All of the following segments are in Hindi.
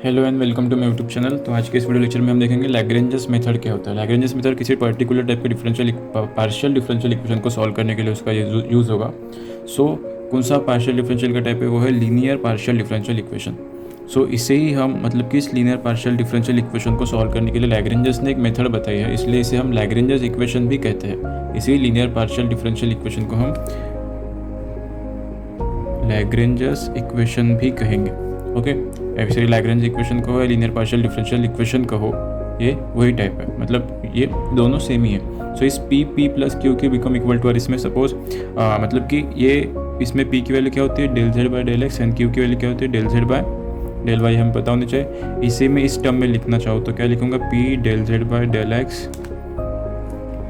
Hello and welcome to my YouTube channel. तो आज के इस वीडियो लेक्चर में हम देखेंगे लैग्रेंजस मेथड क्या होता है। लैग्रेंजस मेथड किसी पर्टिकुलर टाइप के पार्शियल डिफरेंशियल इक्वेशन को सॉल्व करने के लिए उसका यूज़ होगा। कौन सा पार्शियल डिफरेंशियल का टाइप है, वो है लीनियर पार्शियल डिफरेंशियल इक्वेशन। इसे ही हम मतलब कि इस लीनियर पार्शियल डिफरेंशियल इक्वेशन को सॉल्व करने के लिए लैग्रेंजस ने एक मेथड बताई है, इसलिए इसे हम लैग्रेंजस इक्वेशन भी कहते हैं। इसी लीनियर पार्शियल डिफरेंशियल इक्वेशन को हम लैग्रेंजस इक्वेशन भी कहेंगे। ओके, ऐसे लैग्रेंज इक्वेशन कहो या लीनियर पार्शियल डिफरेंशियल इक्वेशन कहो, ये वही टाइप है, मतलब ये दोनों सेम ही है। इस p प्लस क्यू की बिकम इक्वल टू आर, इसमें सपोज मतलब कि ये इसमें p की वैल्यू क्या होती है, del z by del x, and q की वैल्यू क्या होती है, del z by del y हमें पता होनी चाहिए। इसे मैं इस टर्म में लिखना चाहूँ तो क्या लिखूँगा, p del z by del x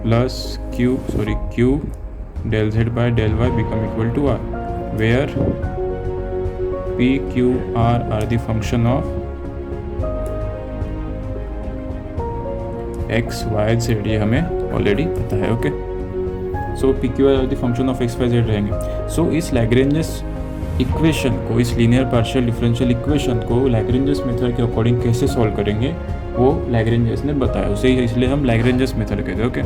plus q del z by del y become equal to r, where p q r are the function of x y z, ये हमें ऑलरेडी पता है। Okay, p q r are the function of x y z रहेंगे। इस लैग्रेंजस इक्वेशन को, इस लीनियर पार्शियल डिफरेंशियल इक्वेशन को लैग्रेंजस मेथड के अकॉर्डिंग कैसे सॉल्व करेंगे वो लैग्रेंजस ने बताया, उसे इसलिए हम लैग्रेंजस मेथड कहते हैं। ओके,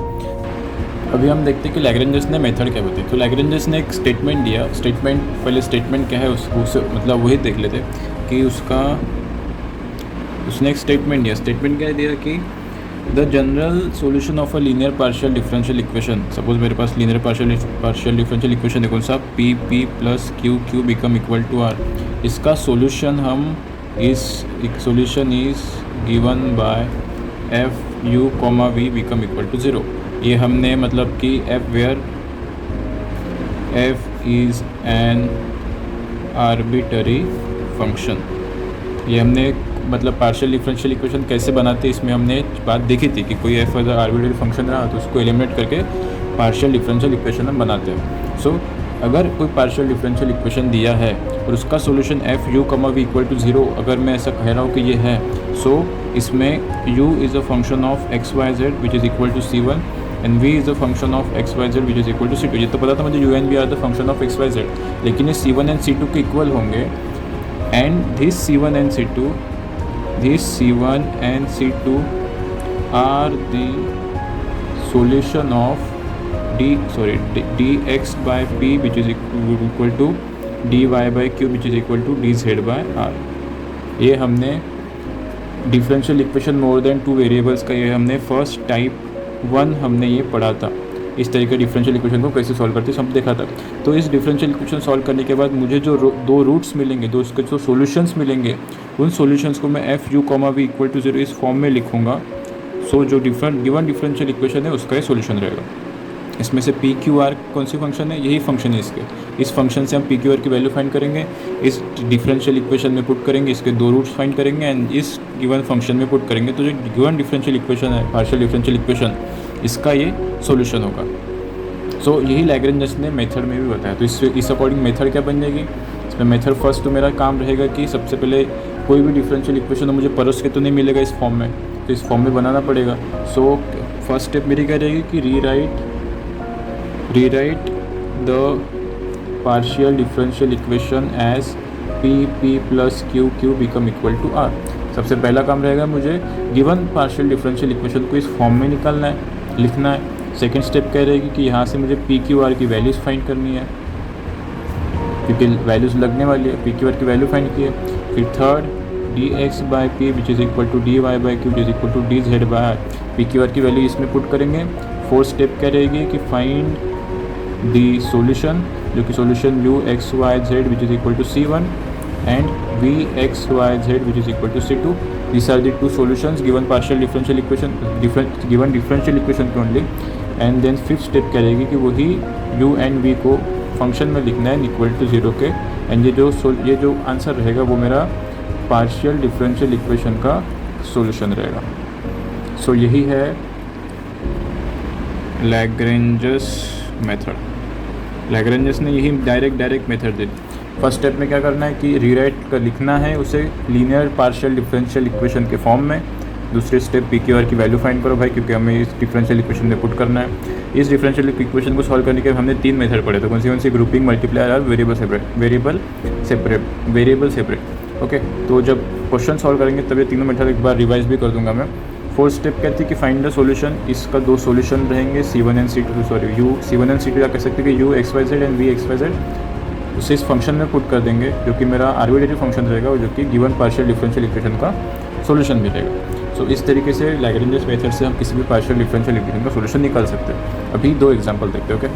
अभी हम देखते हैं कि लैग्रेंजस ने मेथड क्या बताई। तो लैग्रेंजस ने एक स्टेटमेंट दिया। पहले स्टेटमेंट क्या है उससे मतलब वही देख लेते कि उसने एक स्टेटमेंट दिया। स्टेटमेंट क्या दिया कि the general solution of a linear partial differential equation, suppose मेरे पास लीनियर पार्शियल डिफरेंशियल इक्वेशन है, कौन सा, p plus q become equal to r। इसका solution solution is given by f u, v become equal to 0। ये हमने मतलब कि f where f is an arbitrary function, ये हमने मतलब पार्शियल डिफरेंशियल इक्वेशन कैसे बनाते हैं इसमें हमने बात देखी थी कि कोई f एज आर्बिटरी फंक्शन रहा तो उसको एलिमिनेट करके पार्शियल डिफरेंशियल इक्वेशन हम बनाते हैं। अगर कोई पार्शियल डिफरेंशियल इक्वेशन दिया है और उसका solution f u, v equal to 0, अगर मैं ऐसा कह रहा हूँ कि ये है, इसमें u is a function of x y z which is equal to c1 and v is a function of x y z which is equal to c2। ये तो पता था मुझे u and v are the function of x y z, लेकिन ये c1 एंड c2 के इक्वल होंगे, and this c1 and c2 are the solution of dx by p which is equal to dy by q which is equal to dz by r। ये हमने differential equation more than two variables का ये हमने फर्स्ट टाइप 1 हमने ये पढ़ा था। इस तरीके डिफरेंशियल इक्वेशन को कैसे सॉल्व करते सब देखा था। तो इस डिफरेंशियल इक्वेशन सॉल्व करने के बाद मुझे जो दो रूट्स मिलेंगे, उसके जो सॉल्यूशंस मिलेंगे, उन सॉल्यूशंस को मैं f u, v equal to 0 इस फॉर्म में लिखूँगा। जो गिवन डिफरेंशियल इक्वेशन है उसका ये सॉल्यूशन रहेगा। इसमें से p q r कौन सी फंक्शन है, यही फंक्शन है इसके। इस फंक्शन से हम p q r की वैल्यू फाइंड करेंगे, इस डिफरेंशियल इक्वेशन में पुट करेंगे, इसके दो रूट्स फाइंड करेंगे एंड इस गिवन फंक्शन में पुट करेंगे। तो जो गिवन डिफरेंशियल इक्वेशन है, पार्शियल डिफरेंशियल इक्वेशन, इसका ये सॉल्यूशन होगा। यही लैग्रेंजस ने मेथड में भी बताया। तो इस अकॉर्डिंग मेथड क्या बन जाएगी, इसमें मेथड फर्स्ट तो मेरा काम रहेगा कि सबसे पहले कोई भी डिफरेंशियल इक्वेशन मुझे परोस के तो नहीं मिलेगा इस फॉर्म में, तो इस फॉर्म में बनाना पड़ेगा। फर्स्ट स्टेप मेरी क्या रहेगी कि rewrite the partial differential equation as p plus q become equal to r। सबसे पहला काम रहेगा मुझे गिवन पार्शियल डिफरेंशियल इक्वेशन को इस फॉर्म में निकालना है, लिखना है। सेकंड स्टेप क्या रहेगी कि यहाँ से मुझे p q r की वैल्यूज़ फाइंड करनी है, क्योंकि वैल्यूज़ लगने वाली है, p q r की वैल्यू फाइंड की है। फिर third dx by p which is equal to dy by q which is equal to dz by r, p q r की वैल्यू इसमें पुट करेंगे। फोर्थ स्टेप क्या रहेगी कि फाइंड दी सॉल्यूशन, जो कि solution u x y z which is equal to c1 and v x y z which is equal to c2। This are the two solutions given partial differential equation, given differential equation के only. And then fifth step क्या रहेगी कि वही u एंड v को फंक्शन में लिखना है इक्वल टू 0 के, एंड ये जो आंसर रहेगा वो मेरा पार्शियल डिफरेंशियल इक्वेशन का सॉल्यूशन रहेगा। यही है लैग्रेंजस मेथड। लैग्रेंजस ने यही डायरेक्ट मेथड दी। फर्स्ट स्टेप में क्या करना है कि रीराइट कर लिखना है उसे लीनियर पार्शियल डिफरेंशियल इक्वेशन के फॉर्म में। दूसरे स्टेप p q r की वैल्यू फाइंड करो भाई, क्योंकि हमें इस डिफरेंशियल इक्वेशन में पुट करना है। इस डिफरेंशियल इक्वेशन को सॉल्व करने के हमने 3 मेथड पढ़े थे। कौन सी ग्रुपिंग, मल्टीप्लाई और वेरिएबल सेपरेट। ओके, तो जब क्वेश्चन सॉल्व करेंगे तब ये तीनों मेथड एक बार रिवाइज भी कर दूंगा मैं। फोर्थ स्टेप कहती है कि फाइंड द सॉल्यूशन। इसका दो सॉल्यूशन रहेंगे C1 and C2, sorry C1 and C2 या कह सकते हैं कि UXYZ एंड VXYZ। उसे इस फंक्शन में पुट कर देंगे जो कि मेरा आर्बिट्रेरी फंक्शन रहेगा और जो कि गिवन पार्शियल डिफरेंशियल इक्वेशन का सॉल्यूशन भी रहेगा। सो इस तरीके से लैग्रेंज मेथड से हम किसी भी पार्शियल डिफरेंशियल इक्वेशन का सॉल्यूशन निकाल सकते हैं। अभी दो एग्जांपल देखते हैं। ओके,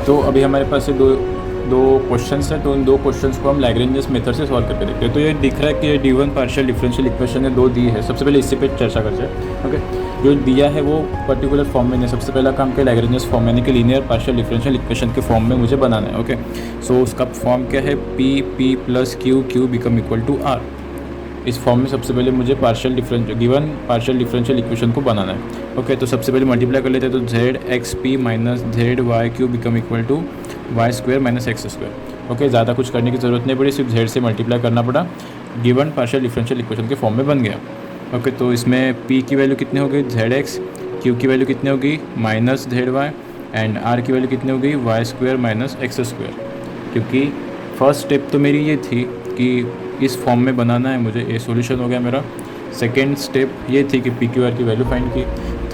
तो अभी हमारे पास ये दो क्वेश्चंस हैं, तो इन दो क्वेश्चंस को हम लैग्रेंज मेथड से सॉल्व करके देखते हैं। तो ये दिख रहा है कि ये D1 पार्शियल डिफरेंशियल इक्वेशन है, दो दी है। सबसे पहले इससे पे चर्चा करते हैं। ओके, जो दिया है वो पर्टिकुलर फॉर्म में नहीं। सबसे पहला काम क्या, लैग्रेंज फॉर्म यानी कि लीनियर पार्शियल डिफरेंशियल इक्वेशन के फॉर्म में मुझे बनाना है। ओके, सो उसका फॉर्म क्या है, P plus Q become equal to R। इस फॉर्म में सबसे पहले मुझे गिवन पार्शियल डिफरेंशियल इक्वेशन को बनाना है। ओके, तो सबसे पहले मल्टीप्लाई कर लेते हैं। तो ZXP minus ZYQ become equal to y square minus x square. Okay, ज़्यादा कुछ करने की ज़रूरत नहीं पड़ी, सिर्फ Z से मल्टीप्लाई करना पड़ा, गिवन पार्शियल डिफरेंशियल इक्वेशन के फॉर्म में बन गया। ओके, तो इसमें P की वैल्यू कितनी होगी ZX, Q की वैल्यू कितनी होगी माइनस ZY एंड R की वैल्यू कितनी होगी y square minus x square. क्योंकि फर्स्ट स्टेप तो मेरी ये थी कि इस फॉर्म में बनाना है मुझे, ये सॉल्यूशन हो गया मेरा। सेकेंड स्टेप ये थी कि PQR की वैल्यू फाइंड की।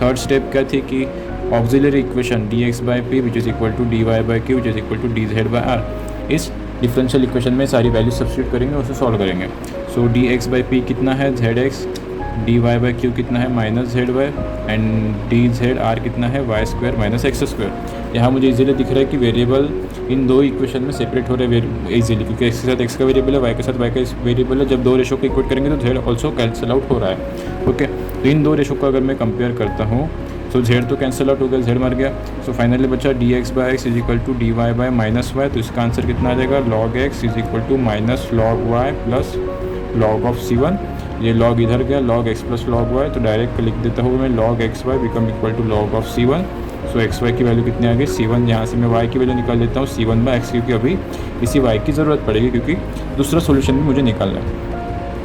थर्ड स्टेप क्या थी कि auxiliary equation dx/p which is equal to dy/q which is equal to dz/r। इस डिफरेंशियल इक्वेशन में सारी वैल्यू सब्स्टिट्यूट करेंगे और उसे सॉल्व करेंगे। सो dx/p कितना है zx, dy/q कितना है माइनस ZY एंड dz/r कितना है y square minus x square. यहाँ मुझे इजीली दिख रहा है कि वेरिएबल इन दो इक्वेशन में सेपरेट हो रहे हैं इजीली, क्योंकि एक्स के साथ एक्स का वेरिएबल है, वाई के साथ वाई का वेरिएबल है। जब दो रेशो को इक्वेट करेंगे तो जेड ऑल्सो कैंसिल आउट हो रहा है। ओके, तो इन दो रेशो को अगर मैं कंपेयर करता हूँ तो जेड तो कैंसिल आउट हो गया, जेड मर गया। सो फाइनली बचा dx/x इज इक्वल टू dy/माइनस वाई। तो इसका आंसर कितना आ जाएगा, log x is equal to minus log y plus log of C1। ये log इधर गया, log x plus log y, तो डायरेक्ट लिख देता हूँ मैं log xy become equal to log of C1। So xy की वैल्यू कितनी आ गई C1, यहाँ से मैं y की वैल्यू निकाल देता हूँ C1/x, क्योंकि अभी इसी y की ज़रूरत पड़ेगी क्योंकि दूसरा सोल्यूशन भी मुझे निकालना है।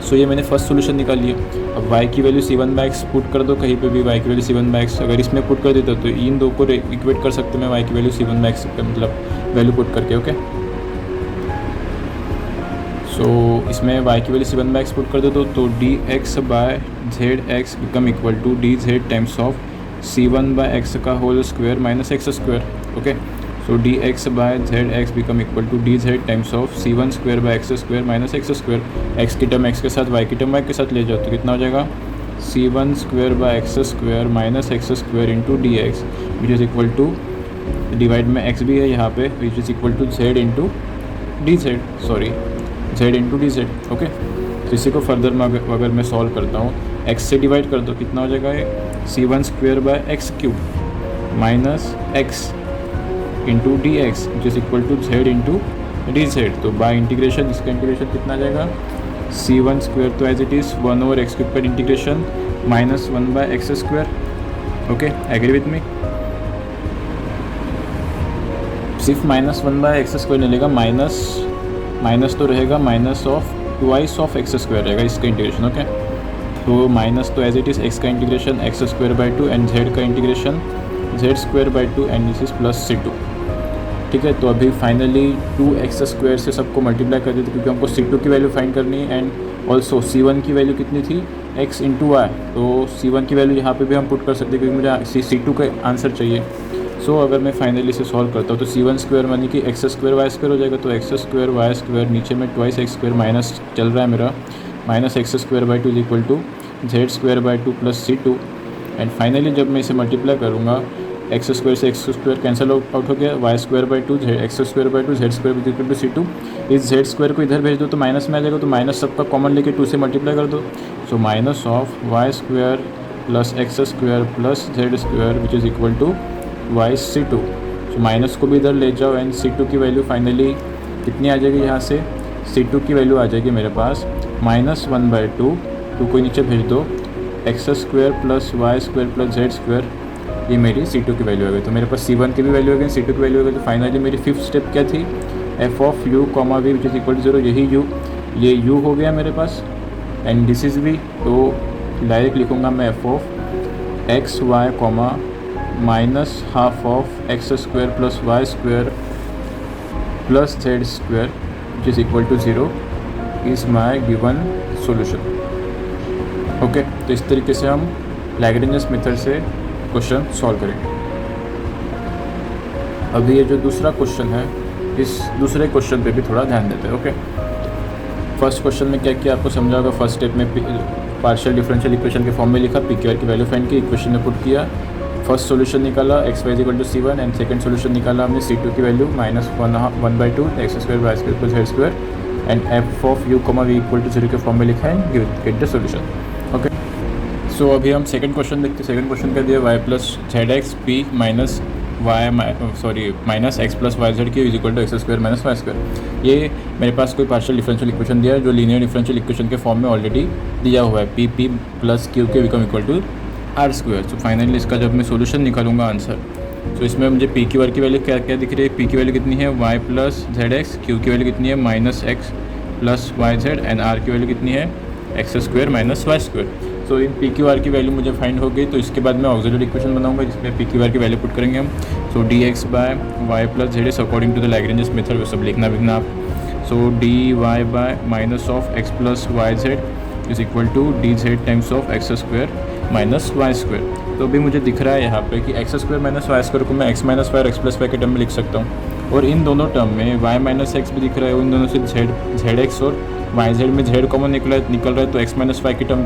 सो ये मैंने फर्स्ट सोल्यूशन निकाल लिया। अब y की वैल्यू C1/x पुट कर दो, कहीं पे भी y की वैल्यू C1/x अगर इसमें पुट कर देता तो इन दो को इक्वेट कर सकते मैं y की वैल्यू C1/x मतलब वैल्यू पुट करके। ओके, सो इसमें y की वैल्यू C1/x पुट कर दो तो dx/zx become equal to dz times of C1/x का whole square minus x square. Okay, so dx/zx become equal to dz times of C1 square by x square minus x square. X की टर्म एक्स के साथ, वाई की टर्म वाई के साथ ले जाओ तो कितना हो जाएगा C1 square by x square minus x square into d x which is equal to, divide में x भी है यहाँ पे, which is equal to z into d z, sorry z into d z. Okay, तो इसी को फर्दर में अगर मैं सॉल्व करता हूँ, x से डिवाइड कर दो, कितना हो जाएगा ये C1 square by x cube minus x into d x which is equal to z into d z. तो बाय इंटीग्रेशन इसका इंटीग्रेशन कितना आ जाएगा C1 स्क्वायर तो एज इट इज़ 1/x³ पर integration minus 1/x square. Okay, agree with me? सिर्फ माइनस 1/x स्क्वायर नहीं लेगा, माइनस तो रहेगा, minus of twice of x square रहेगा इसका इंटीग्रेशन। ओके, तो माइनस तो एज इट इज़ एक्स का integration x square by 2 and z का integration z square by 2 and this is plus C2। ठीक है, तो अभी फाइनली 2x स्क्वायर से सबको मल्टीप्लाई कर देते क्योंकि हमको C2 की वैल्यू फाइंड करनी है एंड ऑल्सो C1 की वैल्यू कितनी थी x इंटू वाई। तो C1 की वैल्यू यहाँ पे भी हम पुट कर सकते हैं क्योंकि मुझे C2 का आंसर चाहिए। सो अगर मैं फाइनली इसे सॉल्व करता हूँ तो C1 स्क्वायर मानी कि एक्स स्क्वायर वाई स्क्वायर हो जाएगा, तो एक्स स्क्वायर वाई स्क्वायर नीचे में ट्वाइस एक्स स्क्वायर माइनस चल रहा है मेरा, minus x square by 2 is equal to Z square by 2 plus C2। And finally जब मैं इसे मल्टीप्लाई करूँगा, एक्स स्क्वायर से एक्स स्क्वायर कैंसिल आउट हो गया, Y square by 2 x square by 2 Z square equal to C2। इस जेड स्क्वायर को इधर भेज दो तो माइनस में आ जाएगा, तो माइनस सबका कॉमन लेके 2 से मल्टीप्लाई कर दो। So minus of y square plus x square plus z square which is equal to y C2। So minus को भी इधर ले जाओ एंड C2 की वैल्यू फाइनली कितनी आ जाएगी, यहाँ से C2 की वैल्यू आ जाएगी मेरे पास माइनस 1/2, 2 को नीचे भेज दो, x square plus y square plus z square, ये मेरी C2 की वैल्यू आ गई। तो मेरे पास C1 की भी वैल्यू आ गई, C2 की वैल्यू आ गई। तो फाइनली मेरी फिफ्थ स्टेप क्या थी, f of u comma v which is equal to 0, यही u, ये u हो गया मेरे पास एंड दिस इज़ v। तो डायरेक्ट लिखूँगा मैं f of x y comma minus half of x square plus y square plus z square which is equal to 0 is my given solution. Okay, तो इस तरीके से हम लैग्रेंज मेथड से क्वेश्चन सॉल्व करेंगे। अभी ये जो दूसरा क्वेश्चन है, इस दूसरे क्वेश्चन पे भी थोड़ा ध्यान देते हैं। ओके, फर्स्ट क्वेश्चन में क्या किया आपको समझा होगा। फर्स्ट स्टेप में पार्शियल डिफरेंशियल इक्वेशन के फॉर्म में लिखा, पी क्यू आर की वैल्यू फाइंड की, इक्वेशन में पुट किया, फर्स्ट सोल्यूशन निकाला x y equal to C1 and second solution निकाला हमने C2 की value -1/2 x square y square plus z square and f of u comma v equal to 0 के फॉर्म में लिखा है, get the solution. Okay, so अभी हम सेकंड क्वेश्चन देखते हैं। सेकंड क्वेश्चन क्या दिया, y plus z x p minus x plus y z की is equal to x square minus y square. ये मेरे पास कोई पार्शियल डिफरेंशियल इक्वेशन दिया है जो लीनियर डिफरेंशियल इक्वेशन के फॉर्म में ऑलरेडी दिया हुआ है, पी प्लस क्यू के become equal to r square. तो फाइनली इसका जब मैं सोल्यूशन निकालूंगा आंसर, तो इसमें मुझे पी क्यू आर की वैल्यू क्या क्या दिख रही है। पी की वैल्यू कितनी है y plus z x, q की वैल्यू कितनी है -x plus y z and r की वैल्यू कितनी है x square minus y square. तो इन पी क्यू आर की वैल्यू मुझे फाइंड हो गई। तो इसके बाद मैं ऑक्सिलरी इक्वेशन बनाऊंगा जिसमें पी क्यू आर की वैल्यू पुट करेंगे हम। So d x by y plus z x according to the Lagrange method, वो सब लिखना आप। So d y by minus of x plus y z is equal to d z times of x square minus y square. तो अभी मुझे दिख रहा है यहाँ पे कि x square minus y square को मैं एक्स माइनस वाई और एक्स प्लस वाई के टर्म में लिख सकता हूँ, और इन दोनों टर्म में वाई माइनस एक्स भी दिख रहा है, उन दोनों से जेड एक्स और वाई जेड में जेड कॉमन निकल रहा है, तो एक्स माइनस वाई की टर्म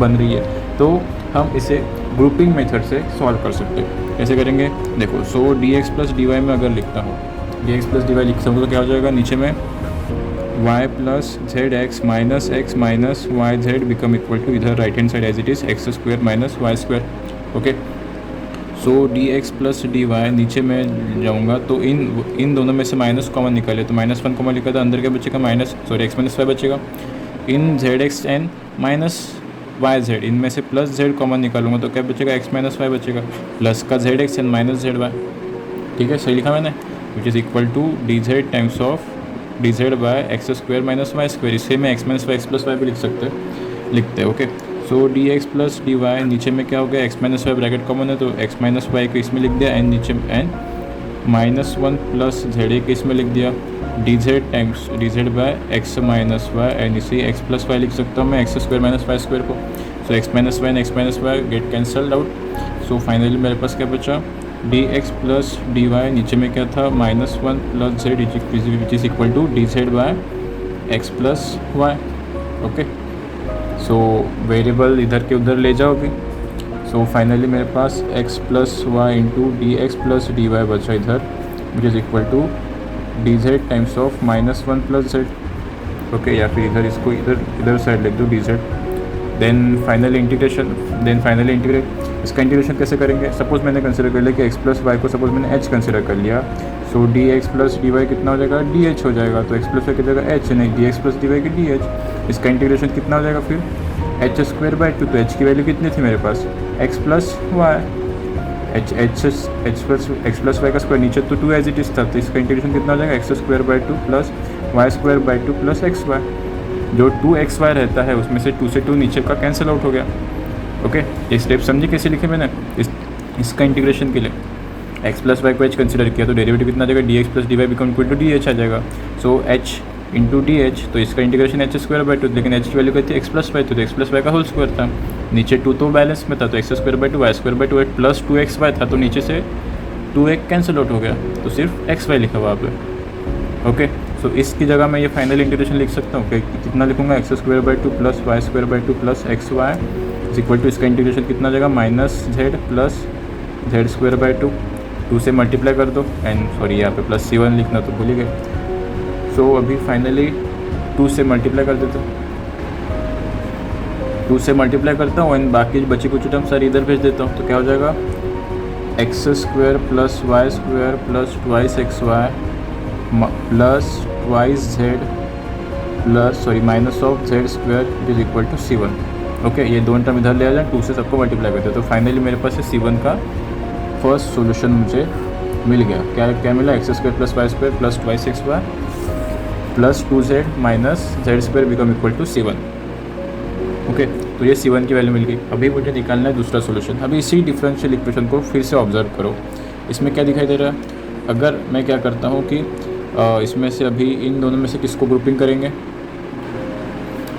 बन रही है। तो हम इसे ग्रुपिंग मेथड से सॉल्व कर सकते हैं। कैसे करेंगे देखो। So d x plus d y में अगर लिखता हूँ, d x plus d y लिख सकूँ तो क्या हो जाएगा, नीचे में y plus z x minus y z become equal to इधर right hand side as it is x square minus y square. Okay, so d x plus d y नीचे में जाऊँगा तो इन दोनों में से माइनस कॉमन निकाले, तो -1 कॉमन लिखा था, अंदर क्या बचेगा एक्स माइनस वाई बचेगा। इन z x and minus y z, इनमें से प्लस जेड कॉमन निकालूंगा तो क्या बचेगा, एक्स माइनस वाई बचेगा, प्लस का z x and minus z y. ठीक है, सही लिखा मैंने, which is equal to d z times of d z by x square minus y square. इसे मैं x minus y x plus y भी लिखते हैं। Okay, so d x plus d y, नीचे में क्या हो गया, x minus y bracket common है तो एक्स माइनस वाई को इसमें लिख दिया, एंड नीचे एंड -1 प्लस जेड ए को इसमें लिख दिया, d z times d z by x minus y, and इसे एक्स प्लस वाई लिख सकता हूँ मैं, x square minus y square को। So x minus y and x minus y get cancelled out. So finally मेरे पास क्या बचा, d x plus d y, नीचे में क्या था -1 plus z which is equal to d z by x plus y. Okay, so variable इधर के उधर ले जाओगे। सो फाइनली मेरे पास x plus y into d x plus d y बचा इधर, which is equal to d z times of -1 plus z. Okay, या फिर इधर इसको इधर साइड लिख दो d z, then finally integrate. इसका इंटीग्रेशन कैसे करेंगे, सपोज मैंने कंसिडर कर लिया कि x प्लस वाई को सपोज मैंने h कंसिडर कर लिया, so d x plus d Y कितना हो जाएगा, डी एच हो जाएगा, तो x प्लस वाई कितना जाएगा h, नहीं d x plus d y की डी एच। इसका इंटीग्रेशन कितना हो जाएगा फिर एच स्क्वायर बाई 2, तो h की वैल्यू कितनी थी मेरे पास x plus y, x plus y का स्क्वायर, नीचे तो 2 एज इट इज था, तो इसका इंटीग्रेशन कितना हो जाएगा x square by 2 plus y square by 2 plus x y. जो 2xy रहता है उसमें से 2 से 2 नीचे का कैंसिल आउट हो गया। ओके, ये स्टेप समझे कैसे लिखे मैंने इसका इंटीग्रेशन के लिए। x प्लस वाई को h कंसिडर किया तो डेरिवेटिव कितना आ जाएगा, d x plus d y become equal to d h आ जाएगा। So h into d h, तो इसका इंटीग्रेशन एच स्क्वायर बाई 2, लेकिन h की वैल्यू कहती है एक्स प्लस वाई, तो एक्स प्लस वाई का होल स्क्वायर था, नीचे 2 तो बैलेंस में था, तो x square by 2 y square by 2 plus 2xy था, तो नीचे से 2x कैंसिल आउट हो गया, तो सिर्फ xy लिखा हुआ पे। ओके, सो इसकी जगह मैं ये फाइनल इंटीग्रेशन लिख सकता हूँ, कितना लिखूंगा, x square by 2 plus y square by 2 plus x y is equal to, इसका इंटीग्रेशन कितना जाएगा minus z plus z square by 2 से मल्टीप्लाई कर दो, एंड सॉरी यहाँ पे प्लस C1 लिखना तो भूल ही गए। सो अभी फाइनली 2 से मल्टीप्लाई कर देता हूँ, 2 से मल्टीप्लाई करता हूँ एंड बाकी बची कुछ टर्म सारी इधर भेज देता हूँ, तो क्या हो जाएगा x square plus y square plus twice x y plus twice z plus minus of z square is equal to C1। Okay, ये दोनों टर्म इधर ले आ जाए, 2 से सबको मल्टीप्लाई करते हैं, तो फाइनली मेरे पास C1 का फर्स्ट सॉल्यूशन मुझे मिल गया। क्या मिला, x square plus y square plus twice x y plus 2z minus z square become equal to C1। Okay, तो ये C1 की वैल्यू मिल गई। अभी मुझे निकालना है दूसरा सॉल्यूशन। अभी इसी डिफरेंशियल इक्वेशन को फिर से ऑब्जर्व करो, इसमें क्या दिखाई दे रहा है। अगर मैं क्या करता हूँ कि इसमें से अभी इन दोनों में से किसको ग्रुपिंग करेंगे,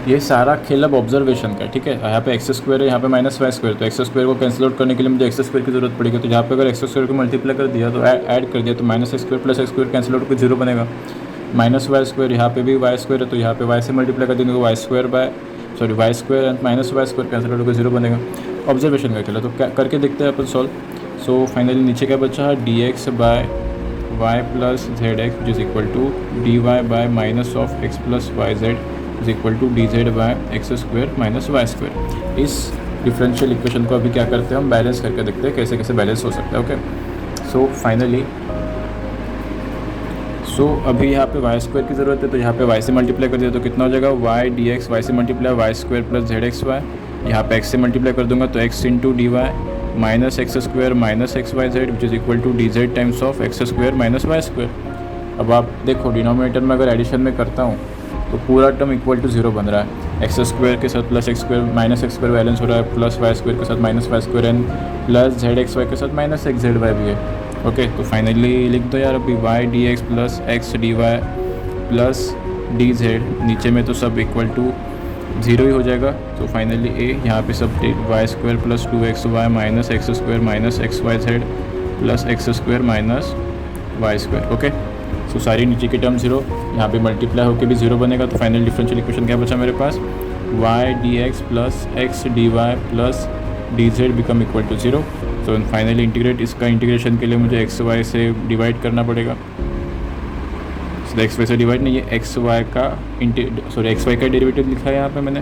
ये सारा खेल अब ऑब्जर्वेशन का है, ठीक है। यहाँ पे एक्स स्क्वायर है, यहाँ पे माइनस वाई स्क्वायर, तो एक्स स्क्वायर को कैंसिल आउट करने के लिए मुझे एक्स स्क्वायर की जरूरत पड़ेगी। तो यहाँ पे अगर एक्स स्क्वायर को मल्टीप्लाई कर दिया तो ऐड कर दिया तो minus x square plus x square cancel out कर 0 बनेगा। माइनस वाई स्क्वायर, यहाँ पे भी वाई स्क्वायर है तो यहाँ पे वाई से मल्टीप्लाई कर देंगे तो y square and minus y square cancel out होकर 0 बनेगा। ऑब्जर्वेशन का खेला तो क्या करके देखते हैं अपन सॉल्व। सो फाइनली नीचे क्या बचा है, d x by y plus z x which is equal to d y by minus of x plus y z is equal to d z by x square minus y square. इस डिफरेंशियल इक्वेशन को अभी क्या करते हैं हम, बैलेंस करके देखते हैं कैसे कैसे बैलेंस हो सकता है। ओके, सो फाइनली अभी यहाँ पे वाई स्क्वायर की ज़रूरत है तो यहाँ पे वाई से मल्टीप्लाई कर दिया तो कितना हो जाएगा, वाई डी एक्स वाई से multiply y square plus z x y. यहाँ पे एक्स से मल्टीप्लाई कर दूंगा तो x into d y minus x square minus x y z which is equal to d z times of x square minus y square. अब आप देखो डिनोमिनेटर में अगर एडिशन में करता हूँ तो पूरा टर्म इक्वल टू 0 बन रहा है। एक्स स्क्वायर के साथ plus x square minus x square balance हो रहा है, प्लस वाई स्क्वायर के साथ minus y square and plus z x y के साथ माइनस एक्स जेड वाई भी है। ओके, तो फाइनली लिख दो यार अभी y d x plus x d y plus d z, नीचे में तो सब इक्वल टू 0 ही हो जाएगा। तो फाइनली ए यहाँ पे सब y square plus 2x y minus x square minus x y z plus x square minus y square. Okay, so सारी नीचे की टर्म 0, यहाँ पे मल्टीप्लाई होकर भी 0 बनेगा। तो फाइनल डिफरेंशियल इक्वेशन क्या बचा मेरे पास, y d x plus x d y plus d z become equal to 0। तो फाइनली इंटीग्रेट, इसका इंटीग्रेशन के लिए मुझे एक्स वाई से डिवाइड करना पड़ेगा। तो एक्स वाई से डिवाइड नहीं, ये एक्स वाई का एक्स वाई का डेरिवेटिव लिखा है यहाँ पे मैंने,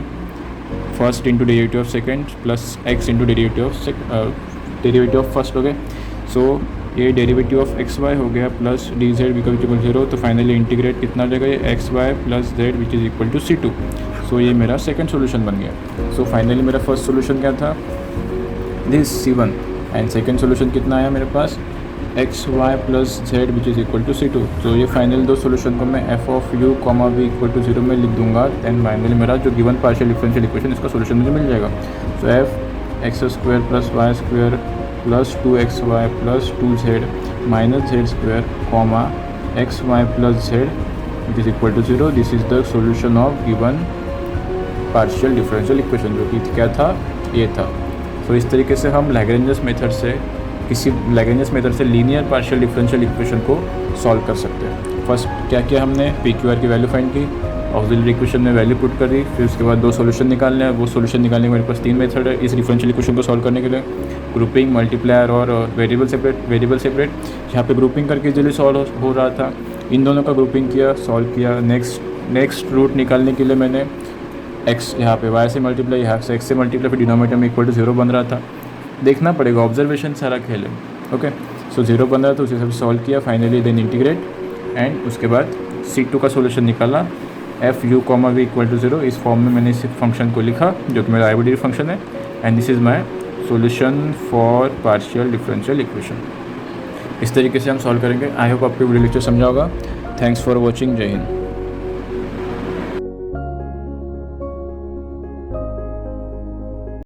first into derivative of second plus x into derivative of first हो गए। सो ये डेरिवेटिव ऑफ एक्स वाई हो गया plus d z become equal 0। तो फाइनली इंटीग्रेट कितना हो जाएगा, ये x y plus z which is equal to C2। So ये मेरा सेकंड सॉल्यूशन बन गया। सो फाइनली मेरा फर्स्ट सॉल्यूशन क्या था, this C1 and second solution कितना आया मेरे पास, x y plus z which is equal to C2। तो ये फाइनल दो सॉल्यूशन को मैं f of u comma v equal to 0 में लिख दूंगा एंड फाइनली मेरा जो गिवन पार्शियल डिफरेंशियल इक्वेशन इसका सॉल्यूशन मुझे मिल जाएगा। So f x square plus y square plus 2xy प्लस 2z minus z square comma x y plus z which is equal to 0। This is the solution of given partial differential equation, जो कि क्या था, ये था। तो इस तरीके से हम लैग्रेंजस मेथड से लीनियर पार्शियल डिफरेंशियल इक्वेशन को सॉल्व कर सकते हैं। फर्स्ट क्या किया हमने, पी क्यू आर की वैल्यू फाइंड की, ऑक्सिलरी इक्वेशन में वैल्यू पुट कर दी, फिर उसके बाद दो सॉल्यूशन निकालने हैं। वो सॉल्यूशन निकालने के मेरे पास 3 मेथड है इस डिफरेंशियल इक्वेशन को सॉल्व करने के लिए, ग्रुपिंग, मल्टीप्लायर और वेरिएबल सेपरेट। यहाँ पे ग्रुपिंग करके इजीली सॉल्व हो रहा था, इन दोनों का ग्रुपिंग किया, सॉल्व किया। नेक्स्ट रूट निकालने के लिए मैंने एक्स यहाँ पे वाई से मल्टीप्लाई, यहाँ से एक्स से मल्टीप्लाई, फिर डिनोमिनेटर में इक्वल टू 0 बन रहा था। देखना पड़ेगा, ऑब्जर्वेशन सारा खेल है। ओके, सो 0 बन रहा था, उसे सब सॉल्व किया, फाइनली देन इंटीग्रेट एंड उसके बाद C2 का सॉल्यूशन निकाला, f u comma v equal to 0। इस फॉर्म में मैंने इस फंक्शन को लिखा जो कि मेरा आर्बिट्रेरी फंक्शन है and this is my solution for partial differential equation. इस तरीके से हम सॉल्व करेंगे। आई होप आपको वीडियो लेक्चर समझा होगा। थैंक्स फॉर वॉचिंग, जय हिंद।